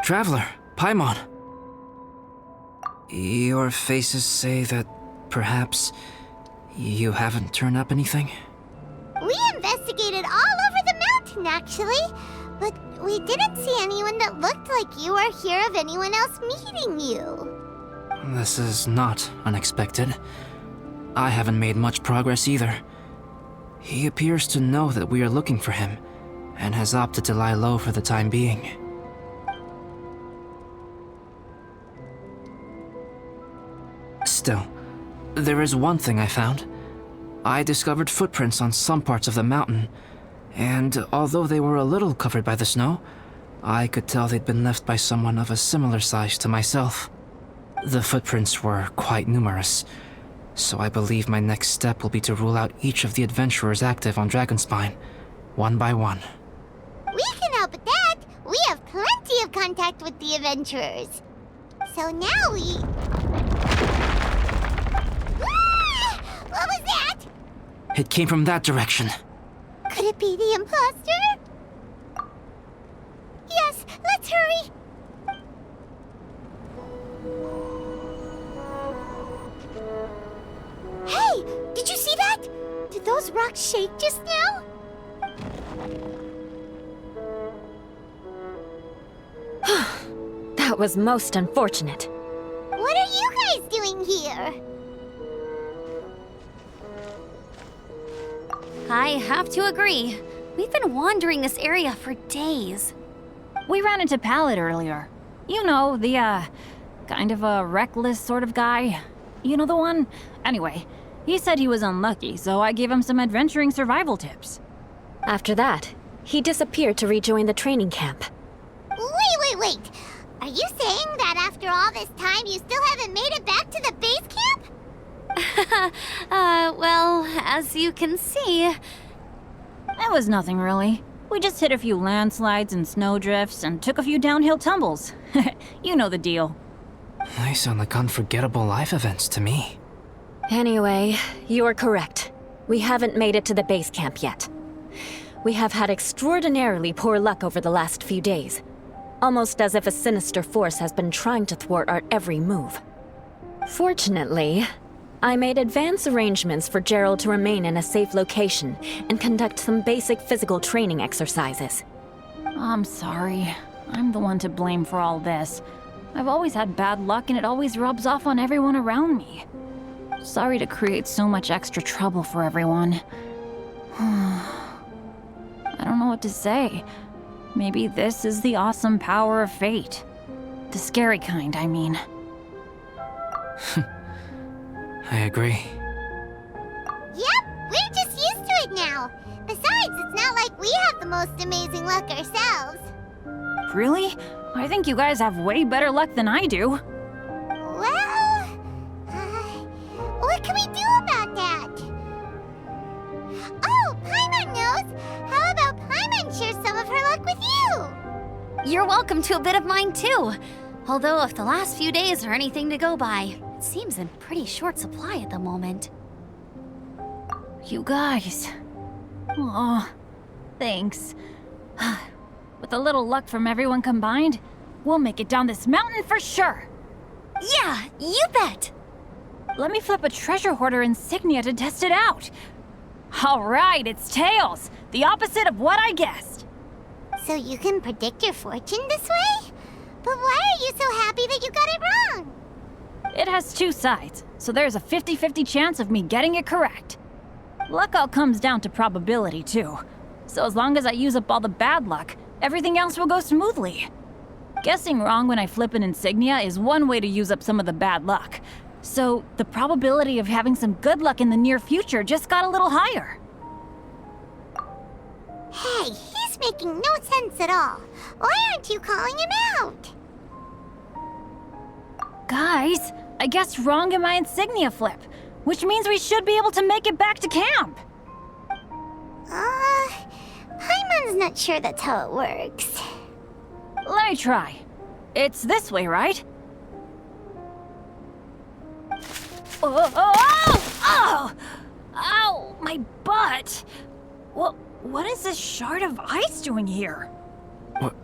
Traveler, Paimon. Your faces say that perhaps you haven't turned up anything? We investigated all over the mountain, actually. But we didn't see anyone that looked like you or hear of anyone else meeting you. This is not unexpected. I haven't made much progress either. He appears to know that we are looking for him, and has opted to lie low for the time being. Still, there is one thing I found. I discovered footprints on some parts of the mountain, and although they were a little covered by the snow, I could tell they'd been left by someone of a similar size to myself. The footprints were quite numerous, so I believe my next step will be to rule out each of the adventurers active on Dragonspine, one by one. We can help with that. We have plenty of contact with the adventurers. So now we... Ah! What was that? It came from that direction. Could it be the imposter? Yes, let's hurry. Hey, did you see that? Did those rocks shake just now? That was most unfortunate. What are you guys doing here? I have to agree. We've been wandering this area for days. We ran into Pallet earlier. You know, the, kind of a reckless sort of guy. You know the one? Anyway, he said he was unlucky, so I gave him some adventuring survival tips. After that, he disappeared to rejoin the training camp. Wait. Are you saying that after all this time you still haven't made it back to the base camp? Well, as you can see... It was nothing really. We just hit a few landslides and snowdrifts and took a few downhill tumbles. You know the deal. They sound like unforgettable life events to me. Anyway, you're correct. We haven't made it to the base camp yet. We have had extraordinarily poor luck over the last few days. Almost as if a sinister force has been trying to thwart our every move. Fortunately, I made advance arrangements for Gerald to remain in a safe location and conduct some basic physical training exercises. I'm sorry. I'm the one to blame for all this. I've always had bad luck and it always rubs off on everyone around me. Sorry to create so much extra trouble for everyone. I don't know what to say. Maybe this is the awesome power of fate. The scary kind, I mean. I agree. Yep, we're just used to it now. Besides, it's not like we have the most amazing luck ourselves. Really? I think you guys have way better luck than I do. Well, what can we do about that? Oh, Paimon knows! How about Paimon share some of her luck with you? You're welcome to a bit of mine too. Although if the last few days are anything to go by, it seems in pretty short supply at the moment. You guys. Aw, thanks. With a little luck from everyone combined, we'll make it down this mountain for sure. Yeah, you bet! Let me flip a treasure hoarder insignia to test it out. All right, it's tails. The opposite of what I guessed. So you can predict your fortune this way? But why are you so happy that you got it wrong? It has two sides, so there's a 50-50 chance of me getting it correct. Luck all comes down to probability, too. So as long as I use up all the bad luck, everything else will go smoothly. Guessing wrong when I flip an insignia is one way to use up some of the bad luck. So the probability of having some good luck in the near future just got a little higher. Hey, he's making no sense at all. Why aren't you calling him out? Guys, I guessed wrong in my insignia flip, which means we should be able to make it back to camp. Paimon's not sure that's how it works. Let me try. It's this way, right? Oh! Ow, my butt! What is this shard of ice doing here? What?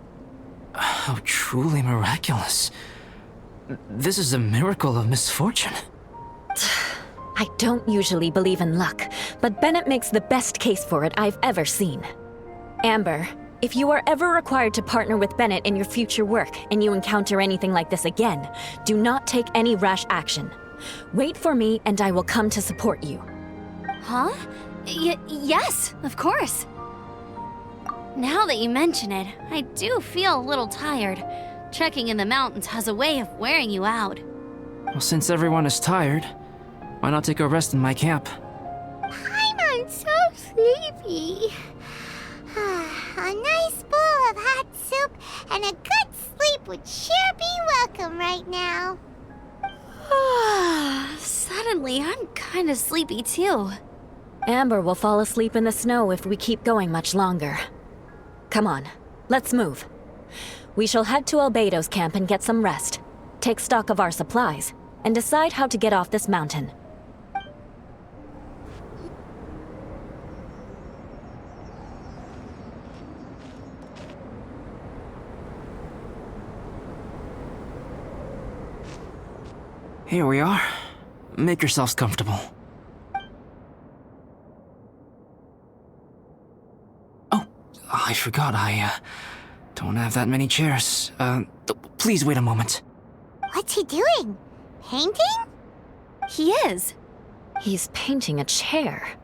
How truly miraculous. This is a miracle of misfortune. I don't usually believe in luck, but Bennett makes the best case for it I've ever seen. Amber, if you are ever required to partner with Bennett in your future work and you encounter anything like this again, do not take any rash action. Wait for me and I will come to support you. Huh? Yes, of course. Now that you mention it, I do feel a little tired. Trekking in the mountains has a way of wearing you out. Well, since everyone is tired, why not take a rest in my camp? I'm so sleepy. A nice bowl of hot soup and a good sleep would sure be welcome right now. Suddenly, I'm kinda sleepy too. Amber will fall asleep in the snow if we keep going much longer. Come on, let's move. We shall head to Albedo's camp and get some rest, take stock of our supplies, and decide how to get off this mountain. Here we are. Make yourselves comfortable. Oh, I forgot I don't have that many chairs. Please wait a moment. What's he doing? Painting? He is. He's painting a chair.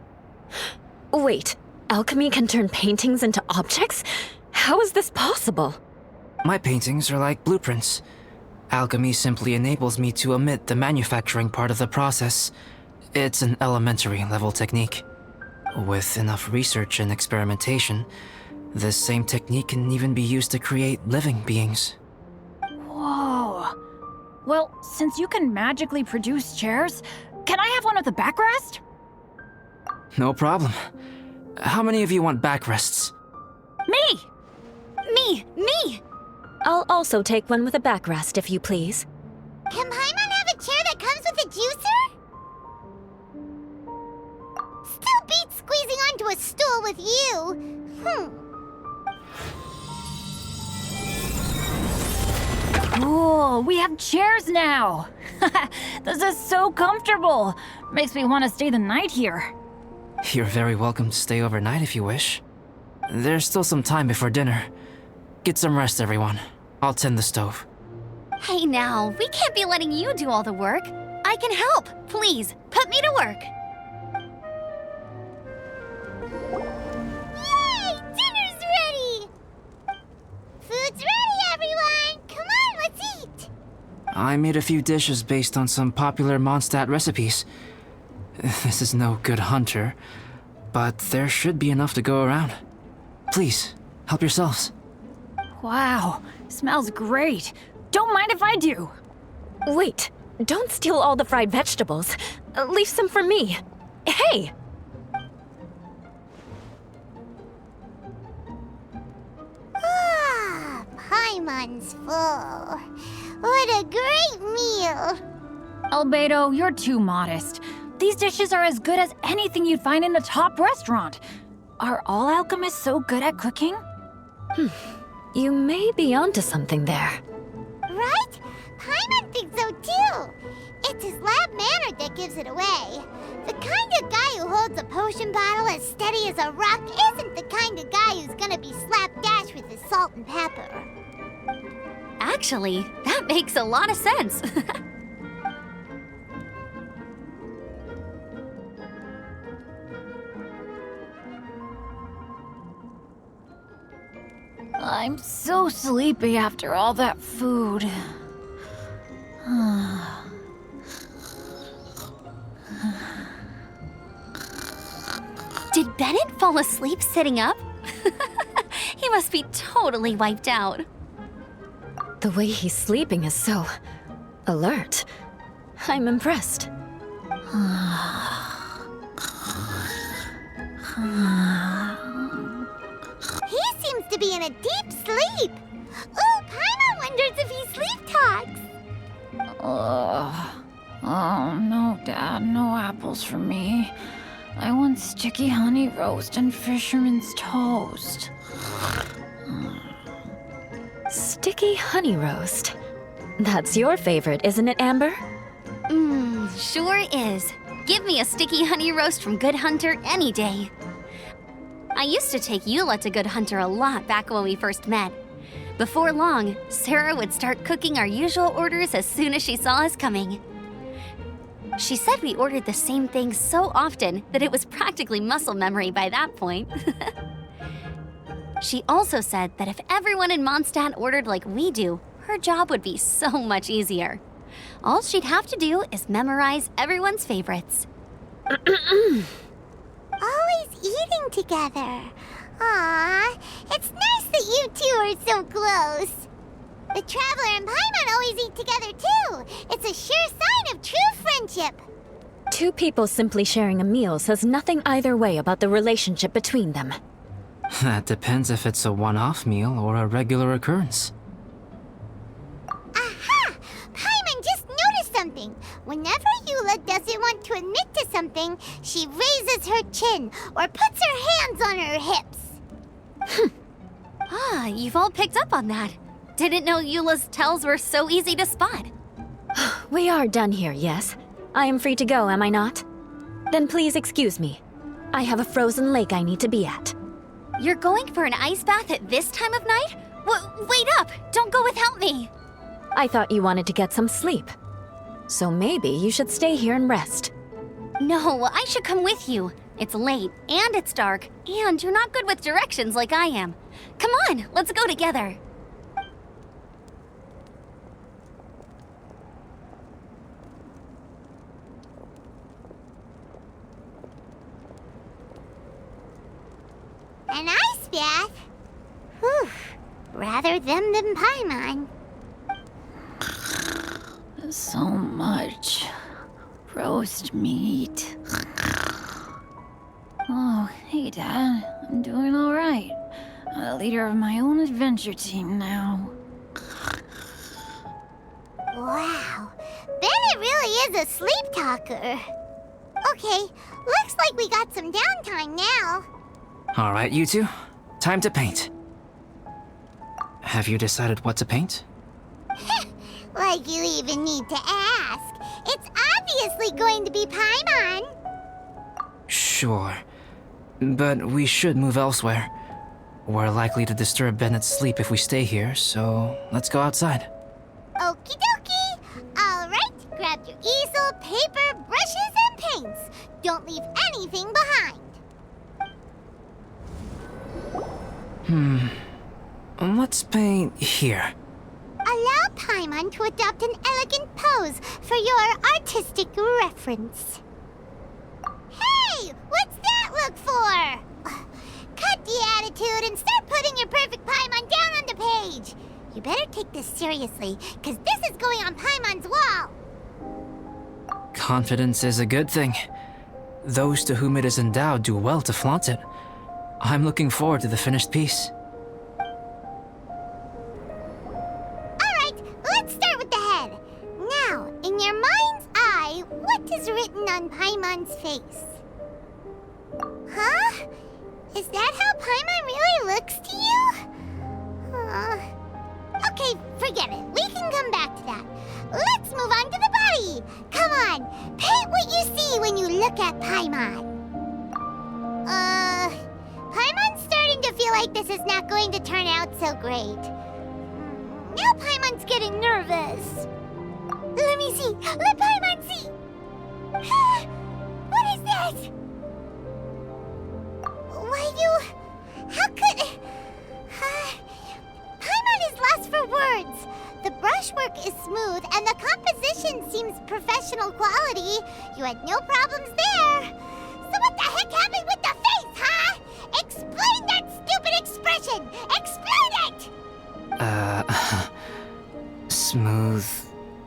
Wait, alchemy can turn paintings into objects? How is this possible? My paintings are like blueprints. Alchemy simply enables me to omit the manufacturing part of the process. It's an elementary level technique. With enough research and experimentation, this same technique can even be used to create living beings. Whoa. Well, since you can magically produce chairs, can I have one with a backrest? No problem. How many of you want backrests? Me! Me! I'll also take one with a backrest, if you please. Can Paimon have a chair that comes with a juicer? Still beats squeezing onto a stool with you. Cool, we have chairs now. This is so comfortable. Makes me want to stay the night here. You're very welcome to stay overnight if you wish. There's still some time before dinner. Get some rest, everyone. I'll tend the stove. Hey now, we can't be letting you do all the work. I can help. Please, put me to work. Yay! Dinner's ready! Food's ready, everyone! Come on, let's eat! I made a few dishes based on some popular Mondstadt recipes. This is no good hunter, but there should be enough to go around. Please, help yourselves. Wow, smells great. Don't mind if I do. Wait, don't steal all the fried vegetables. Leave some for me. Hey! Paimon's full. What a great meal! Albedo, you're too modest. These dishes are as good as anything you'd find in a top restaurant. Are all alchemists so good at cooking? You may be onto something there. Right? Paimon thinks so too. It's his lab manner that gives it away. The kind of guy who holds a potion bottle as steady as a rock isn't the kind of guy who's gonna be slapdash with his salt and pepper. Actually, that makes a lot of sense. I'm so sleepy after all that food. Did Bennett fall asleep sitting up? He must be totally wiped out. The way he's sleeping is so alert. I'm impressed. He seems to be in a deep sleep. Ooh, Paimon wonders if he sleep talks. Oh, no, Dad, no apples for me. I want sticky honey roast and fisherman's toast. Sticky honey roast. That's your favorite, isn't it, Amber? Sure is. Give me a sticky honey roast from Good Hunter any day. I used to take Eula to Good Hunter a lot back when we first met. Before long, Sarah would start cooking our usual orders as soon as she saw us coming. She said we ordered the same thing so often that it was practically muscle memory by that point. She also said that if everyone in Mondstadt ordered like we do, her job would be so much easier. All she'd have to do is memorize everyone's favorites. Always eating together. Aww, it's nice that you two are so close. The Traveler and Paimon always eat together too. It's a sure sign of true friendship. Two people simply sharing a meal says nothing either way about the relationship between them. That depends if it's a one-off meal or a regular occurrence. Aha! Paimon just noticed something. Whenever Eula doesn't want to admit to something, she raises her chin or puts her hands on her hips. You've all picked up on that. Didn't know Eula's tells were so easy to spot. We are done here, yes? I am free to go, am I not? Then please excuse me. I have a frozen lake I need to be at. You're going for an ice bath at this time of night? Wait up! Don't go without me! I thought you wanted to get some sleep. So maybe you should stay here and rest. No, I should come with you. It's late, and it's dark, and you're not good with directions like I am. Come on, let's go together. An ice bath? Whew. Rather them than Paimon. So much roast meat. Oh, hey, Dad. I'm doing all right. I'm the leader of my own adventure team now. Wow. Bennett really is a sleep talker. Okay, looks like we got some downtime now. All right, you two. Time to paint. Have you decided what to paint? Like you even need to ask. It's obviously going to be Paimon. Sure. But we should move elsewhere. We're likely to disturb Bennett's sleep if we stay here, so let's go outside. Okie dokie. All right, grab your easel, paper, brushes, and paints. Don't leave anything behind. Let's paint here. Allow Paimon to adopt an elegant pose for your artistic reference. Hey, what's that look for? Cut the attitude and start putting your perfect Paimon down on the page. You better take this seriously, because this is going on Paimon's wall. Confidence is a good thing. Those to whom it is endowed do well to flaunt it. I'm looking forward to the finished piece. Alright, let's start with the head. Now, in your mind's eye, what is written on Paimon's face? Huh? Is that how Paimon really looks to you? Okay, forget it. We can come back to that. Let's move on to the body. Come on, paint what you see when you look at Paimon. Paimon's starting to feel like this is not going to turn out so great. Now Paimon's getting nervous. Let me see. Let Paimon see. What is that? How could... Paimon is lost for words. The brushwork is smooth and the composition seems professional quality. You had no problems there. So what the heck happened with the face, huh? Explain that stupid expression! Explain it! Smooth,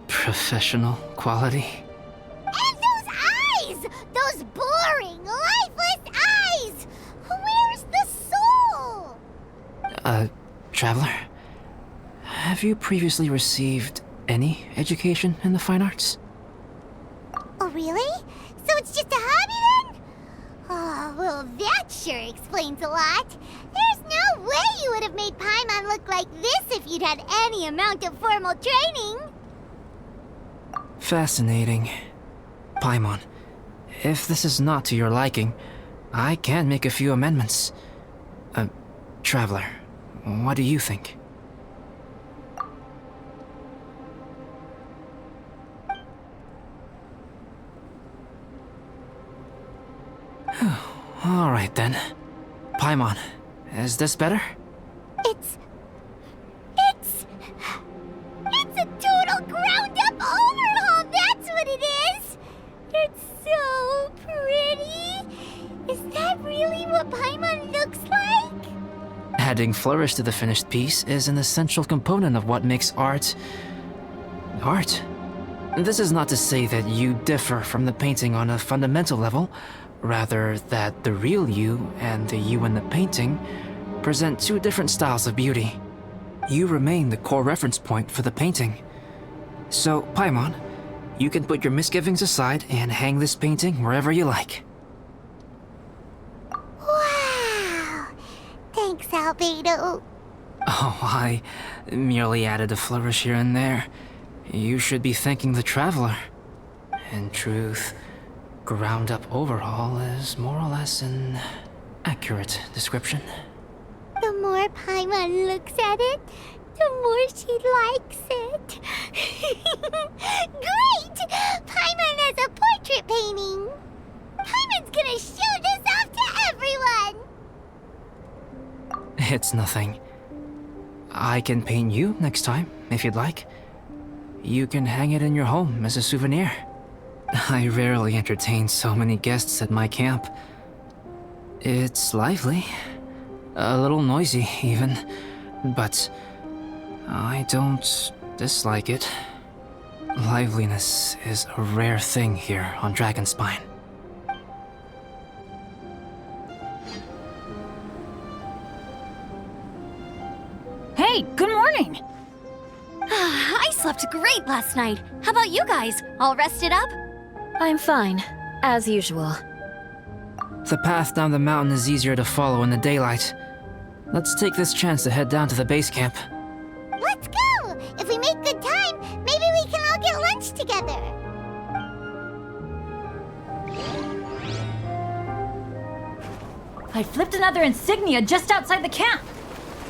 professional quality. And those eyes! Those boring, lifeless eyes! Where's the soul? Traveler, have you previously received any education in the fine arts? Oh, really? So it's just a hobby then? Oh, well, that sure explains a lot. There's no way you would have made Paimon look like this if you'd had any amount of formal training. Fascinating. Paimon, if this is not to your liking, I can make a few amendments. Traveler, what do you think? All right then. Paimon, is this better? It's a total ground-up overhaul, that's what it is! It's so pretty! Is that really what Paimon looks like? Adding flourish to the finished piece is an essential component of what makes art... art. This is not to say that you differ from the painting on a fundamental level, rather that the real you and the you in the painting present two different styles of beauty. You remain the core reference point for the painting. So, Paimon, you can put your misgivings aside and hang this painting wherever you like. Wow! Thanks, Albedo. Oh, I merely added a flourish here and there. You should be thanking the Traveler. In truth, ground-up overhaul is more or less an accurate description. The more Paimon looks at it, the more she likes it. Great! Paimon has a portrait painting! Paimon's gonna show this off to everyone! It's nothing. I can paint you next time, if you'd like. You can hang it in your home as a souvenir. I rarely entertain so many guests at my camp. It's lively. A little noisy, even. But I don't dislike it. Liveliness is a rare thing here on Dragonspine. Hey, good morning! I slept great last night. How about you guys? All rested up? I'm fine, as usual. The path down the mountain is easier to follow in the daylight. Let's take this chance to head down to the base camp. Let's go! If we make good time, maybe we can all get lunch together. I flipped another insignia just outside the camp.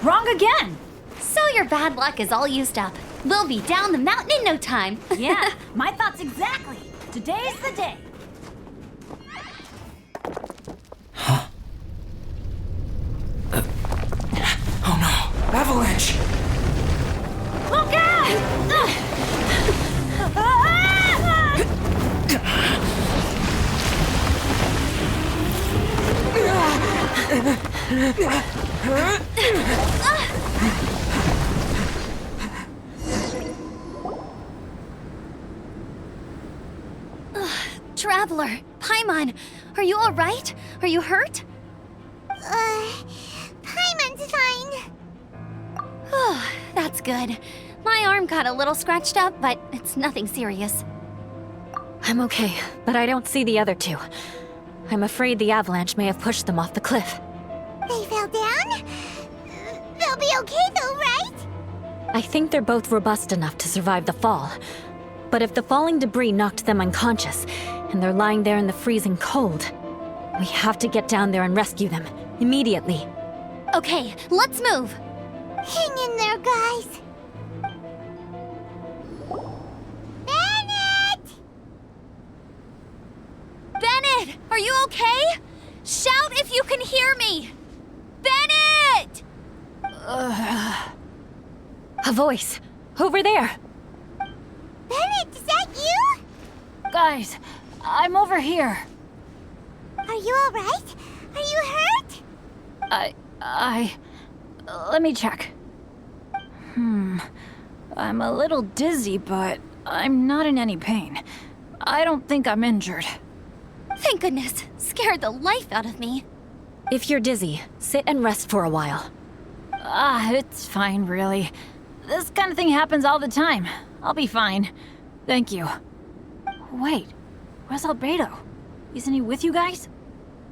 Wrong again! So your bad luck is all used up. We'll be down the mountain in no time. Yeah, my thoughts exactly. Today's the day. Oh no! Avalanche! Look Traveler, Paimon, are you all right? Are you hurt? Paimon's fine. Oh, that's good. My arm got a little scratched up, but it's nothing serious. I'm okay, but I don't see the other two. I'm afraid the avalanche may have pushed them off the cliff. They fell down? They'll be okay though, right? I think they're both robust enough to survive the fall. But if the falling debris knocked them unconscious, and they're lying there in the freezing cold, we have to get down there and rescue them, immediately. Okay, let's move. Hang in there, guys. Bennett! Bennett, are you okay? Shout if you can hear me! Bennett! A voice! Over there! Bennett, is that you? Guys, I'm over here. Are you alright? Are you hurt? Let me check. I'm a little dizzy, but I'm not in any pain. I don't think I'm injured. Thank goodness. Scared the life out of me. If you're dizzy, sit and rest for a while. It's fine, really. This kind of thing happens all the time. I'll be fine. Thank you. Wait, where's Albedo? Isn't he with you guys?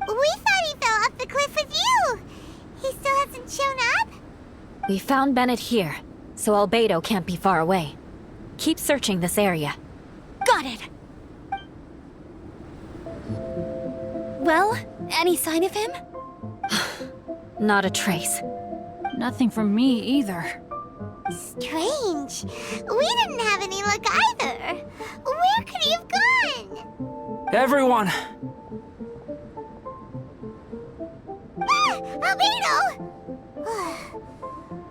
We thought he fell off the cliff with you. He still hasn't shown up? We found Bennett here, so Albedo can't be far away. Keep searching this area. Got it! Well, any sign of him? Not a trace. Nothing from me either. Strange. We didn't have any luck either. Where could he have gone? Everyone! Ah! Albedo!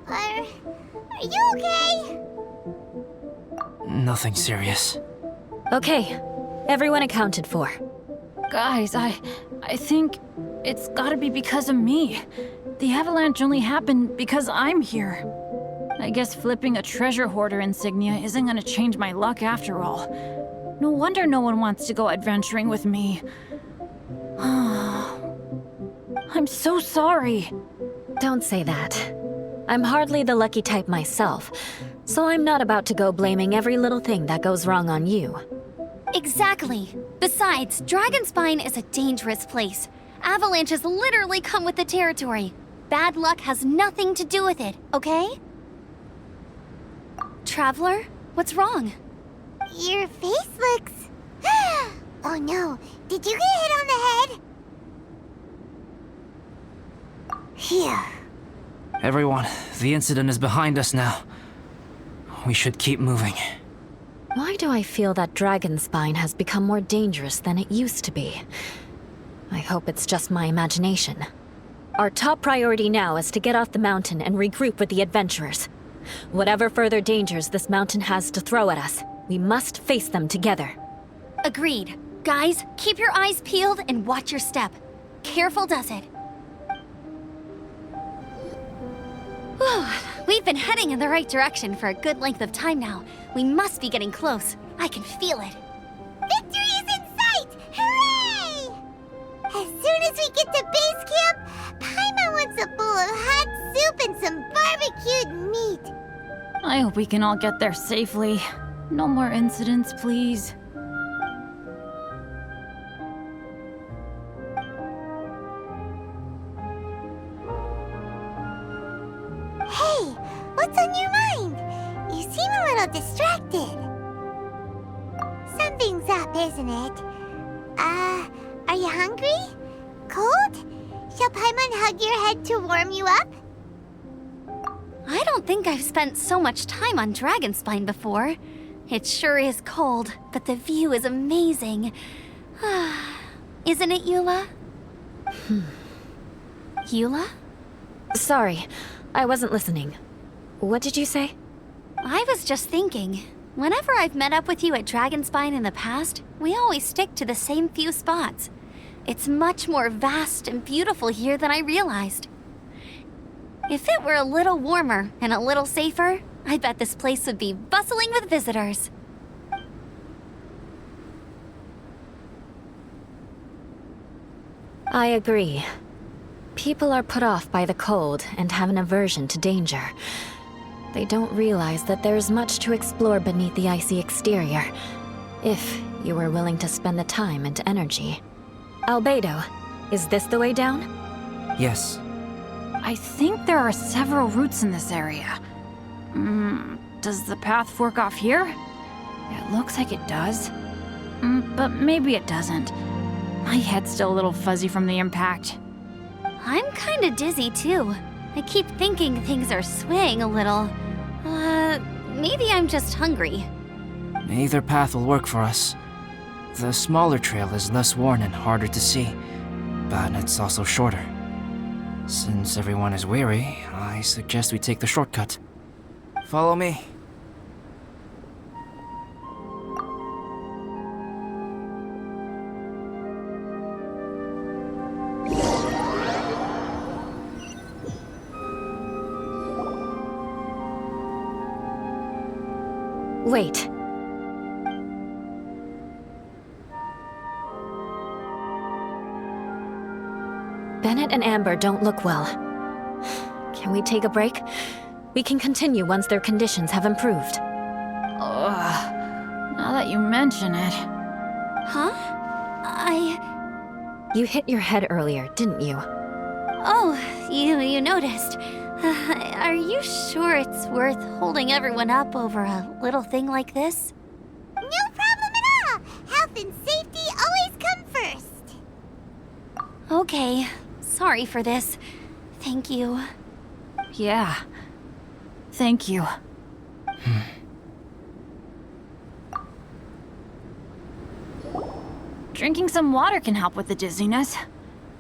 Are you okay? Nothing serious. Okay, everyone accounted for. Guys, I think it's gotta be because of me. The avalanche only happened because I'm here. I guess flipping a treasure hoarder insignia isn't gonna change my luck after all. No wonder no one wants to go adventuring with me. I'm so sorry. Don't say that. I'm hardly the lucky type myself, so I'm not about to go blaming every little thing that goes wrong on you. Exactly. Besides, Dragonspine is a dangerous place. Avalanches literally come with the territory. Bad luck has nothing to do with it, okay? Traveler, what's wrong? Your face looks... Oh no, did you get hit on the head? Phew. Everyone, the incident is behind us now. We should keep moving. Why do I feel that Dragonspine has become more dangerous than it used to be? I hope it's just my imagination. Our top priority now is to get off the mountain and regroup with the adventurers. Whatever further dangers this mountain has to throw at us, we must face them together. Agreed. Guys, keep your eyes peeled and watch your step. Careful does it. Whew, we've been heading in the right direction for a good length of time now. We must be getting close. I can feel it. Victory is in sight! Hooray! As soon as we get to base camp, Paimon wants a bowl of hot soup and some barbecued meat. I hope we can all get there safely. No more incidents, please. Hey, what's on your mind? You seem a little distracted. Something's up, isn't it? Are you hungry? Cold? Shall Paimon hug your head to warm you up? I don't think I've spent so much time on Dragonspine before. It sure is cold, but the view is amazing. Isn't it, Eula? Eula? Sorry, I wasn't listening. What did you say? I was just thinking. Whenever I've met up with you at Dragonspine in the past, we always stick to the same few spots. It's much more vast and beautiful here than I realized. If it were a little warmer and a little safer, I bet this place would be bustling with visitors. I agree. People are put off by the cold and have an aversion to danger. They don't realize that there's much to explore beneath the icy exterior, if you were willing to spend the time and energy. Albedo, is this the way down? Yes. I think there are several routes in this area. Does the path fork off here? It looks like it does. But maybe it doesn't. My head's still a little fuzzy from the impact. I'm kinda dizzy too. I keep thinking things are swaying a little. Maybe I'm just hungry. Either path will work for us. The smaller trail is less worn and harder to see, but it's also shorter. Since everyone is weary, I suggest we take the shortcut. Follow me. Wait. Bennett and Amber don't look well. Can we take a break? We can continue once their conditions have improved. Ugh. Now that you mention it. Huh? You hit your head earlier, didn't you? Oh, you noticed. Are you sure it's worth holding everyone up over a little thing like this? No problem at all. Health and safety always come first. Okay, sorry for this. Thank you. Yeah. Thank you. Drinking some water can help with the dizziness.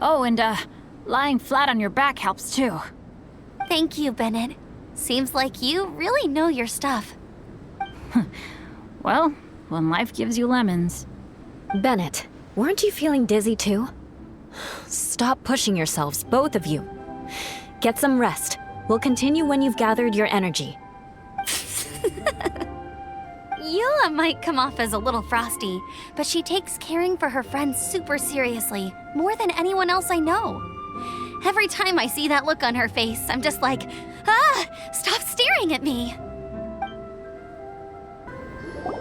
Oh, and lying flat on your back helps too. Thank you, Bennett. Seems like you really know your stuff. Well, when life gives you lemons. Bennett, weren't you feeling dizzy too? Stop pushing yourselves, both of you. Get some rest. We'll continue when you've gathered your energy. Eula might come off as a little frosty, but she takes caring for her friends super seriously, more than anyone else I know. Every time I see that look on her face, I'm just like, stop staring at me!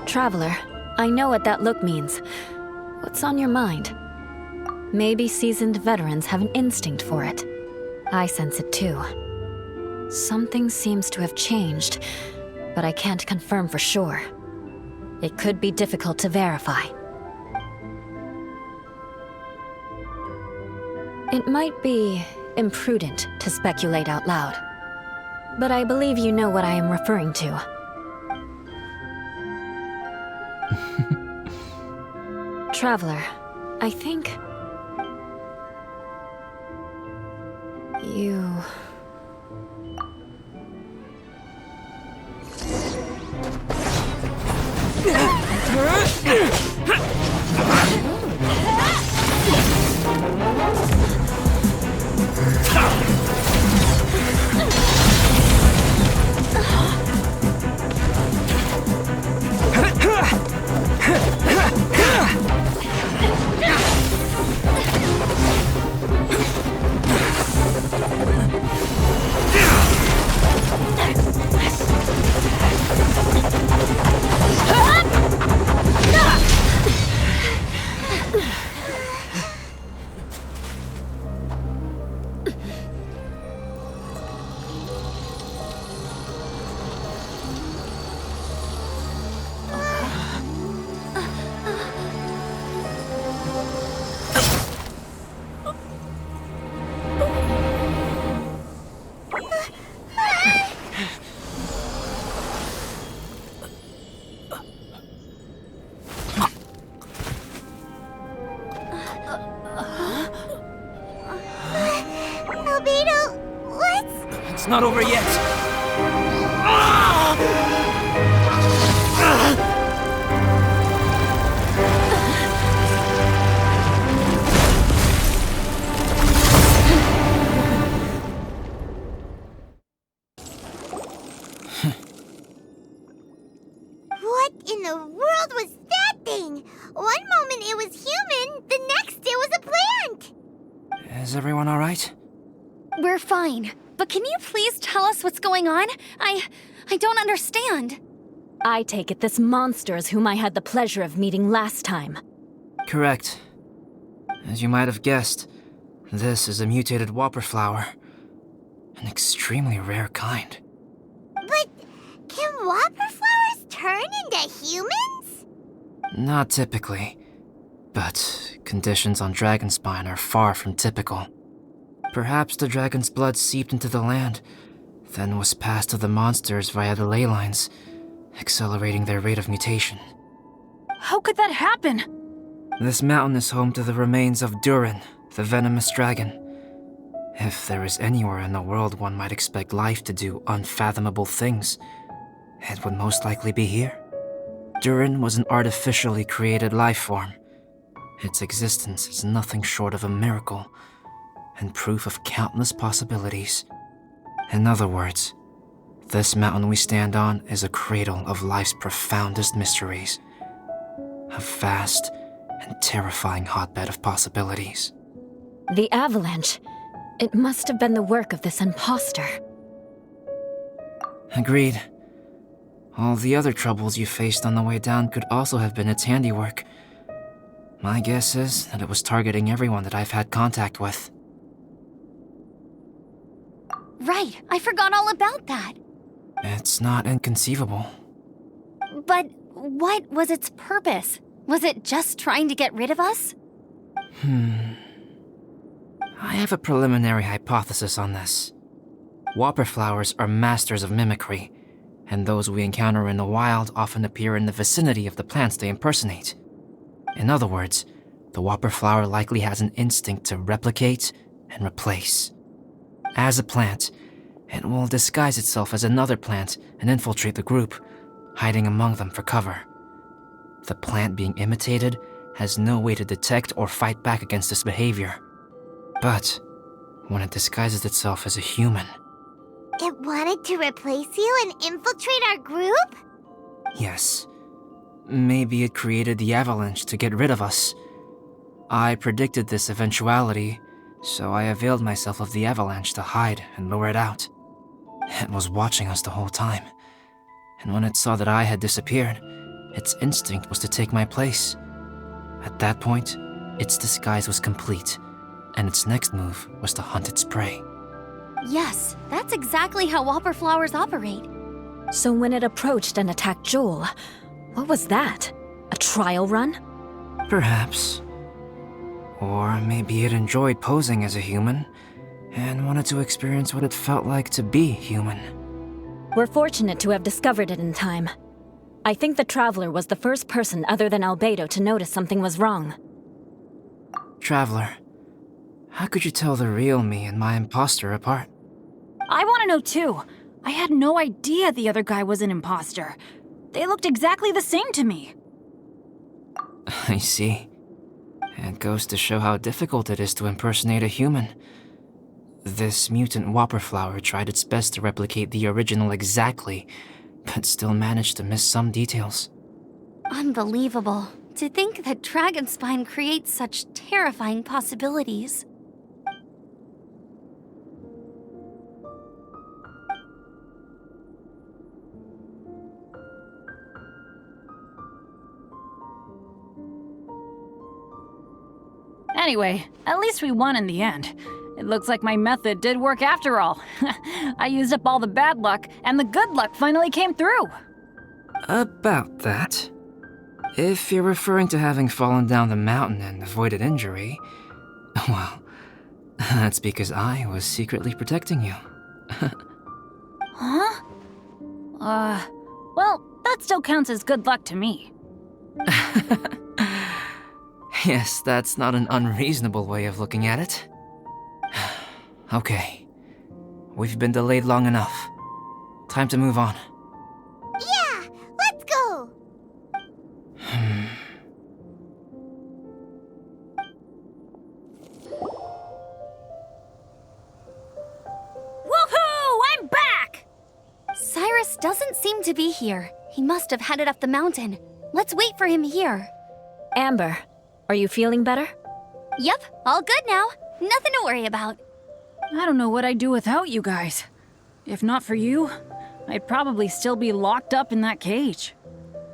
Traveler, I know what that look means. What's on your mind? Maybe seasoned veterans have an instinct for it. I sense it too. Something seems to have changed, but I can't confirm for sure. It could be difficult to verify. It might be imprudent to speculate out loud, but I believe you know what I am referring to. Traveler, I think... you... It's not over yet. What in the world was that thing? One moment it was human, the next it was a plant! Is everyone all right? We're fine, but can you please tell us what's going on? I don't understand. I take it this monster is whom I had the pleasure of meeting last time. Correct. As you might have guessed, this is a mutated whopper flower. An extremely rare kind. But can whopper flowers turn into humans? Not typically, but conditions on Dragonspine are far from typical. Perhaps the dragon's blood seeped into the land, then was passed to the monsters via the ley lines, accelerating their rate of mutation. How could that happen? This mountain is home to the remains of Durin, the venomous dragon. If there is anywhere in the world one might expect life to do unfathomable things, it would most likely be here. Durin was an artificially created life form. Its existence is nothing short of a miracle, and proof of countless possibilities. In other words, this mountain we stand on is a cradle of life's profoundest mysteries. A vast and terrifying hotbed of possibilities. The avalanche. It must have been the work of this imposter. Agreed. All the other troubles you faced on the way down could also have been its handiwork. My guess is that it was targeting everyone that I've had contact with. right, I forgot all about that. It's not inconceivable. But what was its purpose? Was it just trying to get rid of us? I have a preliminary hypothesis on this. Whopper flowers are masters of mimicry, and those we encounter in the wild often appear in the vicinity of the plants they impersonate. In other words, the whopper flower likely has an instinct to replicate and replace. As a plant, it will disguise itself as another plant and infiltrate the group, hiding among them for cover. The plant being imitated has no way to detect or fight back against this behavior. But when it disguises itself as a human... It wanted to replace you and infiltrate our group? Yes. Maybe it created the avalanche to get rid of us. I predicted this eventuality, so I availed myself of the avalanche to hide and lure it out. It was watching us the whole time, and when it saw that I had disappeared, its instinct was to take my place. At that point, its disguise was complete, and its next move was to hunt its prey. Yes, that's exactly how whopper flowers operate. So when it approached and attacked Jewel, what was that? A trial run? Perhaps. Or maybe it enjoyed posing as a human, and wanted to experience what it felt like to be human. We're fortunate to have discovered it in time. I think the Traveler was the first person other than Albedo to notice something was wrong. Traveler, how could you tell the real me and my imposter apart? I want to know too. I had no idea the other guy was an imposter. They looked exactly the same to me. I see. It goes to show how difficult it is to impersonate a human. This mutant whopper flower tried its best to replicate the original exactly, but still managed to miss some details. Unbelievable. To think that Dragonspine creates such terrifying possibilities. Anyway, at least we won in the end. It looks like my method did work after all. I used up all the bad luck, and the good luck finally came through. About that. If you're referring to having fallen down the mountain and avoided injury, well, that's because I was secretly protecting you. Huh? Well, that still counts as good luck to me. Yes, that's not an unreasonable way of looking at it. Okay. We've been delayed long enough. Time to move on. Yeah, let's go! Woohoo! I'm back! Cyrus doesn't seem to be here. He must have headed up the mountain. Let's wait for him here. Amber, are you feeling better? Yep, all good now. Nothing to worry about. I don't know what I'd do without you guys. If not for you, I'd probably still be locked up in that cage.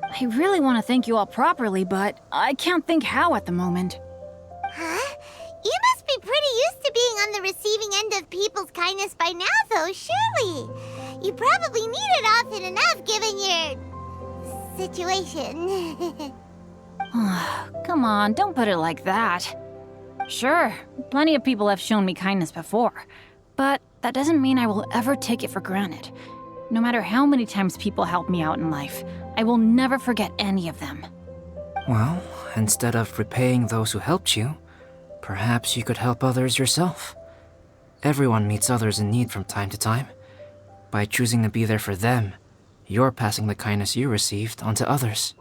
I really want to thank you all properly, but I can't think how at the moment. Huh? You must be pretty used to being on the receiving end of people's kindness by now, though, surely. You probably need it often enough given your... situation. Come on, don't put it like that. Sure, plenty of people have shown me kindness before, but that doesn't mean I will ever take it for granted. No matter how many times people help me out in life, I will never forget any of them. Well, instead of repaying those who helped you, perhaps you could help others yourself. Everyone meets others in need from time to time. By choosing to be there for them, you're passing the kindness you received onto others.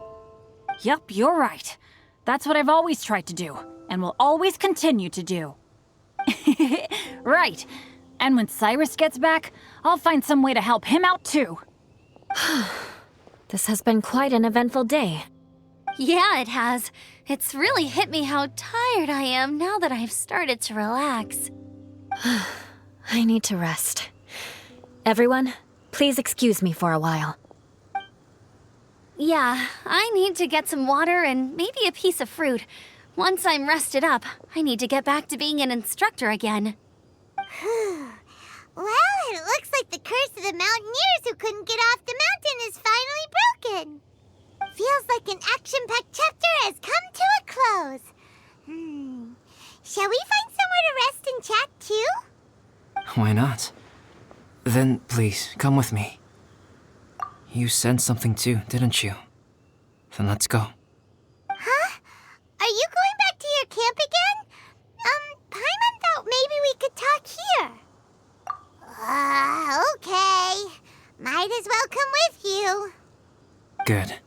Yup, you're right. That's what I've always tried to do, and will always continue to do. Right. And when Cyrus gets back, I'll find some way to help him out too. This has been quite an eventful day. Yeah, it has. It's really hit me how tired I am now that I've started to relax. I need to rest. Everyone, please excuse me for a while. Yeah, I need to get some water and maybe a piece of fruit. Once I'm rested up, I need to get back to being an instructor again. Well, it looks like the curse of the mountaineers who couldn't get off the mountain is finally broken. Feels like an action-packed chapter has come to a close. Shall we find somewhere to rest and chat too? Why not? Then, please, come with me. You sensed something too, didn't you? Then let's go. Huh? Are you going back to your camp again? Paimon thought maybe we could talk here. Okay. Might as well come with you. Good.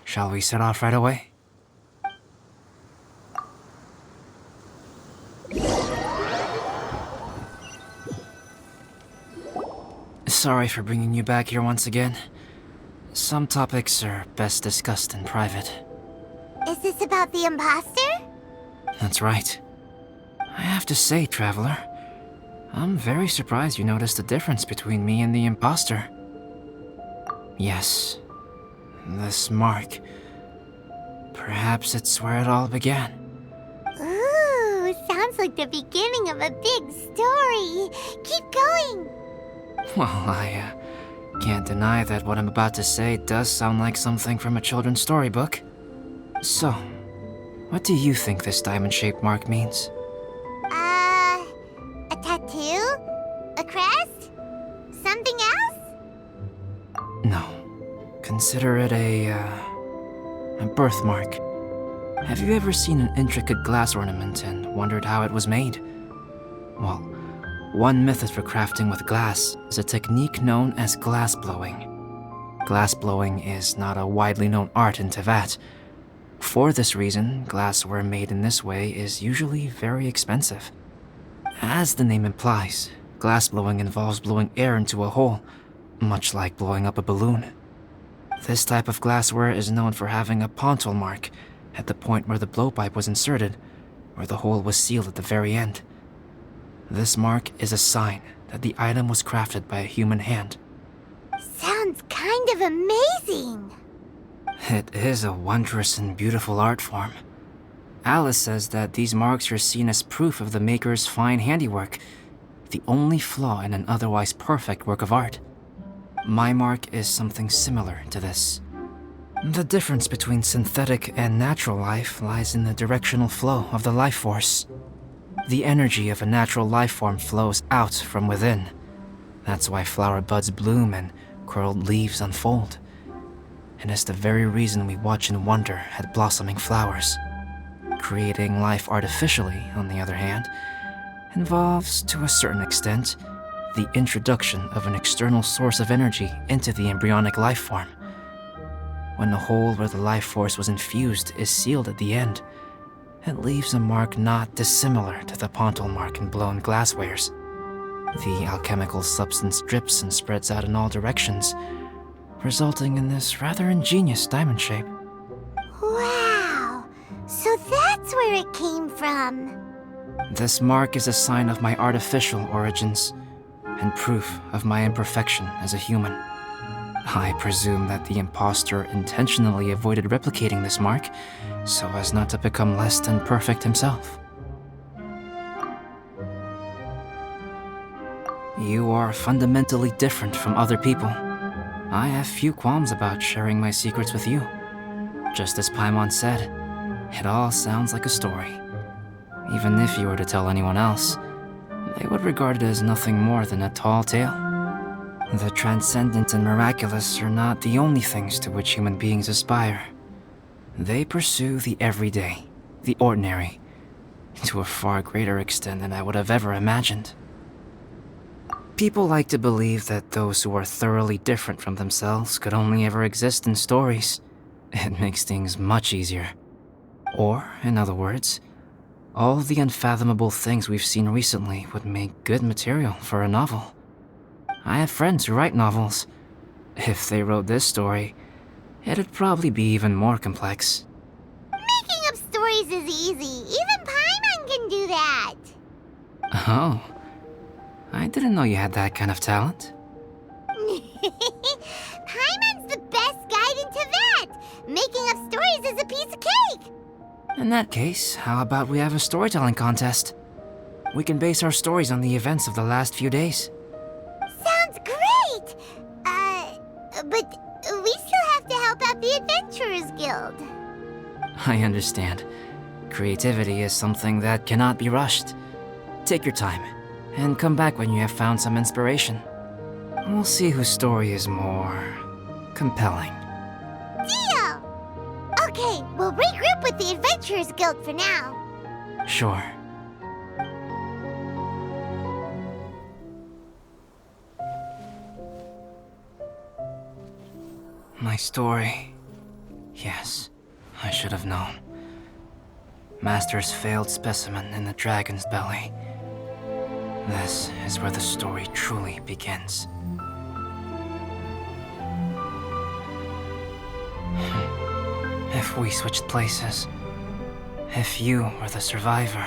Shall we set off right away? Sorry for bringing you back here once again. Some topics are best discussed in private. Is this about the imposter? That's right. I have to say, Traveler, I'm very surprised you noticed the difference between me and the imposter. Yes, this mark. Perhaps it's where it all began. Ooh, sounds like the beginning of a big story. Keep going. Well, I can't deny that what I'm about to say does sound like something from a children's storybook. So, what do you think this diamond-shaped mark means? A tattoo? A crest? Something else? No. Consider it a birthmark. Have you ever seen an intricate glass ornament and wondered how it was made? Well, one method for crafting with glass is a technique known as glass blowing. Glass blowing is not a widely known art in Teyvat. For this reason, glassware made in this way is usually very expensive. As the name implies, glass blowing involves blowing air into a hole, much like blowing up a balloon. This type of glassware is known for having a pontal mark at the point where the blowpipe was inserted, where the hole was sealed at the very end. This mark is a sign that the item was crafted by a human hand. Sounds kind of amazing. It is a wondrous and beautiful art form. Alice says that these marks are seen as proof of the maker's fine handiwork, the only flaw in an otherwise perfect work of art. My mark is something similar to this. The difference between synthetic and natural life lies in the directional flow of the life force. The energy of a natural life form flows out from within. That's why flower buds bloom and curled leaves unfold. And it's the very reason we watch and wonder at blossoming flowers. Creating life artificially, on the other hand, involves, to a certain extent, the introduction of an external source of energy into the embryonic life form. When the hole where the life force was infused is sealed at the end, it leaves a mark not dissimilar to the pontal mark in blown glasswares. The alchemical substance drips and spreads out in all directions, resulting in this rather ingenious diamond shape. Wow, so that's where it came from. This mark is a sign of my artificial origins, and proof of my imperfection as a human. I presume that the imposter intentionally avoided replicating this mark, so as not to become less than perfect himself. You are fundamentally different from other people. I have few qualms about sharing my secrets with you. Just as Paimon said, it all sounds like a story. Even if you were to tell anyone else, they would regard it as nothing more than a tall tale. The transcendent and miraculous are not the only things to which human beings aspire. They pursue the everyday, the ordinary, to a far greater extent than I would have ever imagined. People like to believe that those who are thoroughly different from themselves could only ever exist in stories. It makes things much easier. Or, in other words, all the unfathomable things we've seen recently would make good material for a novel. I have friends who write novels. If they wrote this story, it'd probably be even more complex. Making up stories is easy. Even Paimon can do that. Oh, I didn't know you had that kind of talent. Paimon's the best guide in Teyvat. Making up stories is a piece of cake. In that case, how about we have a storytelling contest? We can base our stories on the events of the last few days. right. But we still have to help out the Adventurers Guild. I understand. Creativity is something that cannot be rushed. Take your time, and come back when you have found some inspiration. We'll see whose story is more compelling. Deal! Okay, we'll regroup with the Adventurers Guild for now. Sure. My story. Yes, I should have known. Master's failed specimen in the dragon's belly. This is where the story truly begins. If we switched places, if you were the survivor,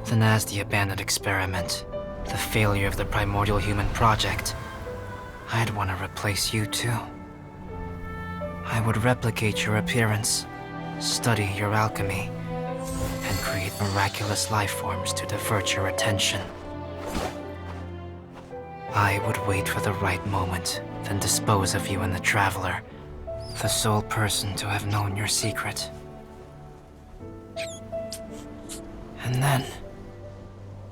then as the abandoned experiment, the failure of the primordial human project, I'd want to replace you too. I would replicate your appearance, study your alchemy, and create miraculous life forms to divert your attention. I would wait for the right moment, then dispose of you in the Traveler, the sole person to have known your secret. And then,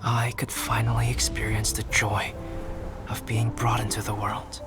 I could finally experience the joy of being brought into the world.